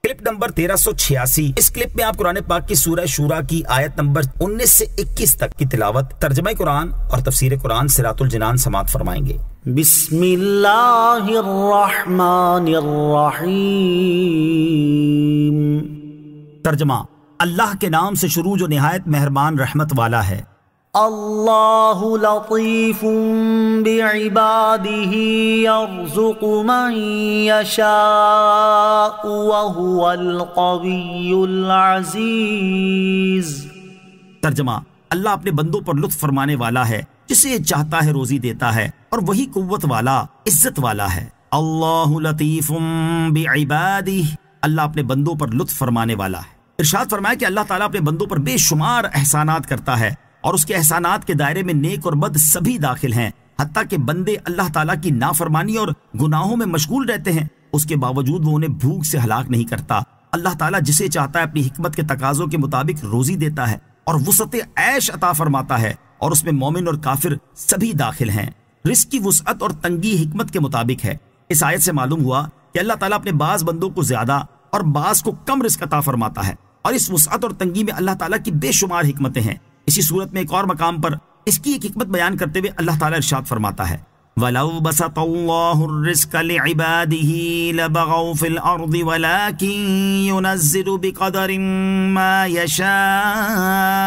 Clip number 1386۔ اس clip میں آپ قرآن پاک کی سورہ شورا کی آیت نمبر 19 سے 21 تک کی تلاوت، ترجمہ قرآن اور تفسیر قرآن صراط الجنان سماعت فرمائیں گے۔ بسم اللہ الرحمن الرحیم۔ ترجمہ، اللہ کے نام سے شروع جو نہایت مہربان رحمت والا ہے۔ اللہ لطیف بعبادہ یرزق من یشاء وہو القوی العزیز۔ ترجمہ، اللہ اپنے بندوں پر لطف فرمانے والا ہے، جسے چاہتا ہے روزی دیتا ہے، اور وہی قوت والا عزت والا ہے۔ اللہ لطیف بعبادہ، اللہ اپنے بندوں پر لطف فرمانے والا ہے۔ ارشاد فرمایا کہ اللہ تعالیٰ اپنے بندوں پر بے شمار احسانات کرتا ہے، اور اس کے احسانات کے دائرے میں نیک اور بد سبھی داخل ہیں، حتیٰ کہ بندے اللہ تعالیٰ کی نافرمانی اور گناہوں میں مشغول رہتے ہیں، اس کے باوجود وہ انہیں بھوک سے ہلاک نہیں کرتا۔ اللہ تعالیٰ جسے چاہتا ہے اپنی حکمت کے تقاضوں کے مطابق روزی دیتا ہے اور وسعت عیش عطا فرماتا ہے، اور اس میں مومن اور کافر سبھی داخل ہیں۔ رزق کی وسعت اور تنگی حکمت کے مطابق ہے۔ اس آیت سے معلوم ہوا کہ اللہ تعالیٰ اپنے بعض بندوں کو زیادہ اور بعض کو کم رزق عطا فرماتا ہے، اور اس وسعت اور تنگی میں اللہ تعالیٰ کی بے شمار حکمتیں ہیں۔ اسی صورت میں ایک اور مقام پر اس کی ایک حکمت بیان کرتے ہوئے اللہ تعالیٰ ارشاد فرماتا ہے، وَلَوْ بَسَطَ اللَّهُ الرِّزْقَ لِعِبَادِهِ لَبَغَوْا فِي الْأَرْضِ وَلَكِنْ يُنَزِّلُ بِقَدَرٍ مَا يَشَاءُ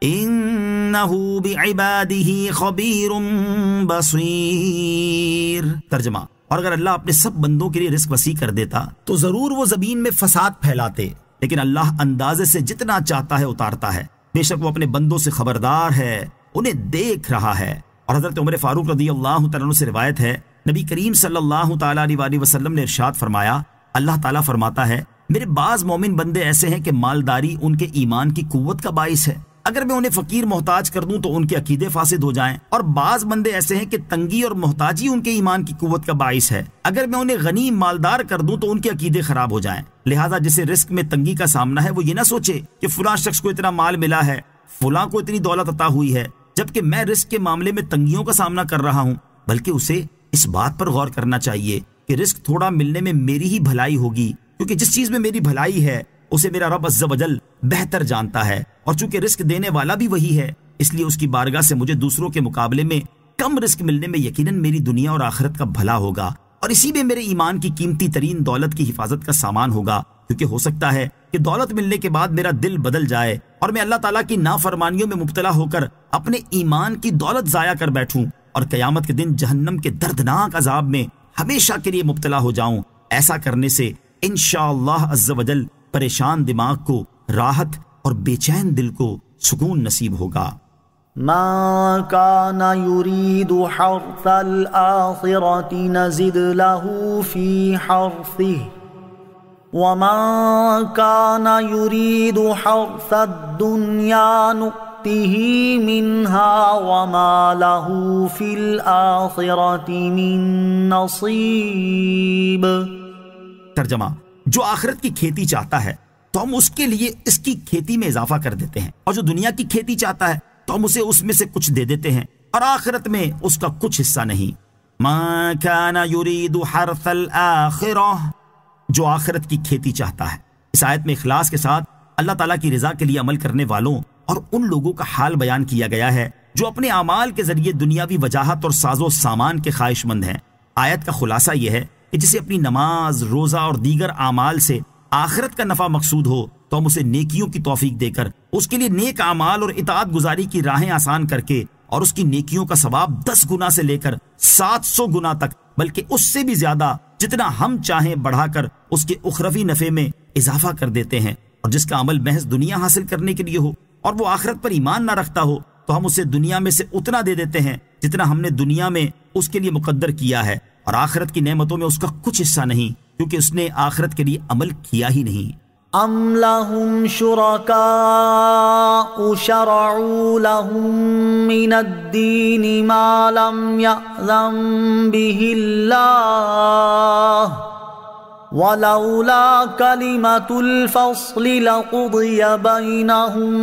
إِنَّهُ بِعِبَادِهِ خَبِيرٌ بَصِيرٌ۔ ترجمہ، اور اگر اللہ اپنے سب بندوں کے لیے رزق وسیع کر دیتا تو ضرور وہ زمین میں فساد پھیلاتے، لیکن اللہ اندازے سے جتنا چاہتا ہے اتارتا ہے، بے شک وہ اپنے بندوں سے خبردار ہے، انہیں دیکھ رہا ہے۔ اور حضرت عمر فاروق رضی اللہ تعالیٰ عنہ سے روایت ہے، نبی کریم صلی اللہ تعالیٰ علیہ وسلم نے ارشاد فرمایا، اللہ تعالیٰ فرماتا ہے، میرے بعض مومن بندے ایسے ہیں کہ مالداری ان کے ایمان کی قوت کا باعث ہے، اگر میں انہیں فقیر محتاج کر دوں تو ان کے عقیدے فاسد ہو جائیں، اور بعض بندے ایسے ہیں کہ تنگی اور محتاجی ان کے ایمان کی قوت کا باعث ہے، اگر میں انہیں غنی مالدار کر دوں تو ان کے عقیدے خراب ہو جائیں۔ لہٰذا جسے رزق میں تنگی کا سامنا ہے وہ یہ نہ سوچے کہ فلاں شخص کو اتنا مال ملا ہے، فلاں کو اتنی دولت عطا ہوئی ہے، جبکہ میں رزق کے معاملے میں تنگیوں کا سامنا کر رہا ہوں، بلکہ اسے اس بات پر غور کرنا چاہیے کہ رزق تھوڑا ملنے میں میری ہی بھلائی ہوگی، کیونکہ جس چیز میں میری بھلائی ہے اسے میرا رب عز و جل بہتر جانتا ہے، اور چونکہ رزق دینے والا بھی وہی ہے، اس لیے اس کی بارگاہ سے مجھے دوسروں کے مقابلے میں کم رزق ملنے میں یقیناً میری دنیا اور آخرت کا بھلا ہوگا، اور اسی میں میرے ایمان کی قیمتی ترین دولت کی حفاظت کا سامان ہوگا، کیونکہ ہو سکتا ہے کہ دولت ملنے کے بعد میرا دل بدل جائے اور میں اللہ تعالیٰ کی نافرمانیوں میں مبتلا ہو کر اپنے ایمان کی دولت ضائع کر بیٹھوں، اور قیامت کے دن جہنم کے دردناک عذاب میں ہمیشہ کے لیے مبتلا ہو جاؤں۔ ایسا کرنے سے انشاءاللہ عز و جل پریشان دماغ کو راحت اور بے چین دل کو سکون نصیب ہوگا۔ من كان يريد حرث الآخرة نزد له في حرثه ومن كان يريد حرث الدنيا نؤته منها وما له في الآخرة من نصيب۔ ترجمہ، جو آخرت کی کھیتی چاہتا ہے تو ہم اس کے لیے اس کی کھیتی میں اضافہ کر دیتے ہیں، اور جو دنیا کی کھیتی چاہتا ہے تو ہم اسے اس میں سے کچھ دے دیتے ہیں، اور آخرت میں اس کا کچھ حصہ نہیں۔ ما کان یرید حرث الآخرہ، جو آخرت کی کھیتی چاہتا ہے۔ اس آیت میں اخلاص کے ساتھ اللہ تعالیٰ کی رضا کے لیے عمل کرنے والوں اور ان لوگوں کا حال بیان کیا گیا ہے جو اپنے اعمال کے ذریعے دنیاوی وجاہت اور ساز و سامان کے خواہش مند ہیں۔ آیت کا خلاصہ یہ ہے کہ جسے اپنی نماز، روزہ اور دیگر اعمال سے آخرت کا نفع مقصود ہو تو ہم اسے نیکیوں کی توفیق دے کر اس کے لیے نیک اعمال اور اطاعت گزاری کی راہیں آسان کر کے، اور اس کی نیکیوں کا ثواب 10 گنا سے لے کر 700 گنا تک، بلکہ اس سے بھی زیادہ جتنا ہم چاہیں بڑھا کر اس کے اخروی نفع میں اضافہ کر دیتے ہیں۔ اور جس کا عمل محض دنیا حاصل کرنے کے لیے ہو اور وہ آخرت پر ایمان نہ رکھتا ہو تو ہم اسے دنیا میں سے اتنا دے دیتے ہیں جتنا ہم نے دنیا میں اس کے لیے مقدر کیا ہے، اور آخرت کی نعمتوں میں اس کا کچھ حصہ نہیں، کیونکہ اس نے آخرت کے لیے عمل کیا ہی نہیں۔ ام لهم شركاء شرعوا لهم من الدين ما لم يأذن به الله ولولا كلمة الفصل لقضي بينهم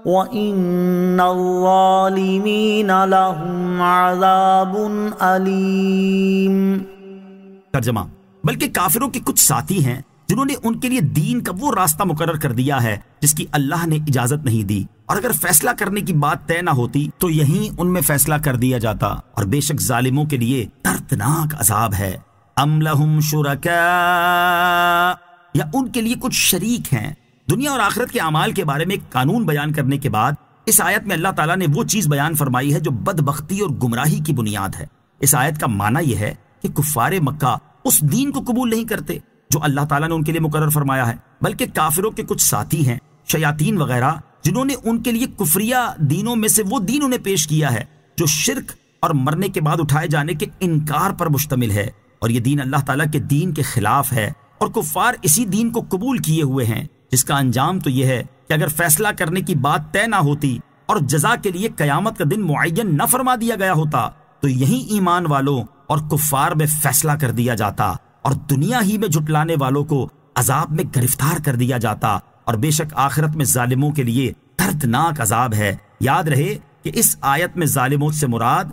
وَإِنَّ الظَّالِمِينَ لَهُمْ عَذَابٌ أَلِيمٌ۔ ترجمہ، بلکہ کافروں کے کچھ ساتھی ہیں جنہوں نے ان کے لیے دین کا وہ راستہ مقرر کر دیا ہے جس کی اللہ نے اجازت نہیں دی، اور اگر فیصلہ کرنے کی بات طے نہ ہوتی تو یہیں ان میں فیصلہ کر دیا جاتا، اور بے شک ظالموں کے لیے دردناک عذاب ہے۔ ام لہم شرکاء، یا ان کے لیے کچھ شریک ہیں۔ دنیا اور آخرت کے اعمال کے بارے میں ایک قانون بیان کرنے کے بعد اس آیت میں اللہ تعالیٰ نے وہ چیز بیان فرمائی ہے جو بدبختی اور گمراہی کی بنیاد ہے۔ اس آیت کا معنی یہ ہے کہ کفار مکہ اس دین کو قبول نہیں کرتے جو اللہ تعالیٰ نے ان کے لیے مقرر فرمایا ہے، بلکہ کافروں کے کچھ ساتھی ہیں، شیاطین وغیرہ، جنہوں نے ان کے لیے کفریہ دینوں میں سے وہ دین انہیں پیش کیا ہے جو شرک اور مرنے کے بعد اٹھائے جانے کے انکار پر مشتمل ہے، اور یہ دین اللہ تعالیٰ کے دین کے خلاف ہے، اور کفار اسی دین کو قبول کیے ہوئے ہیں، جس کا انجام تو یہ ہے کہ اگر فیصلہ کرنے کی بات طے نہ ہوتی اور جزا کے لیے قیامت کا دن معین نہ فرما دیا گیا ہوتا تو یہی ایمان والوں اور کفار میں فیصلہ کر دیا جاتا، اور دنیا ہی میں جھٹلانے والوں کو عذاب میں گرفتار کر دیا جاتا، اور بے شک آخرت میں ظالموں کے لیے دردناک عذاب ہے۔ یاد رہے کہ اس آیت میں ظالموں سے مراد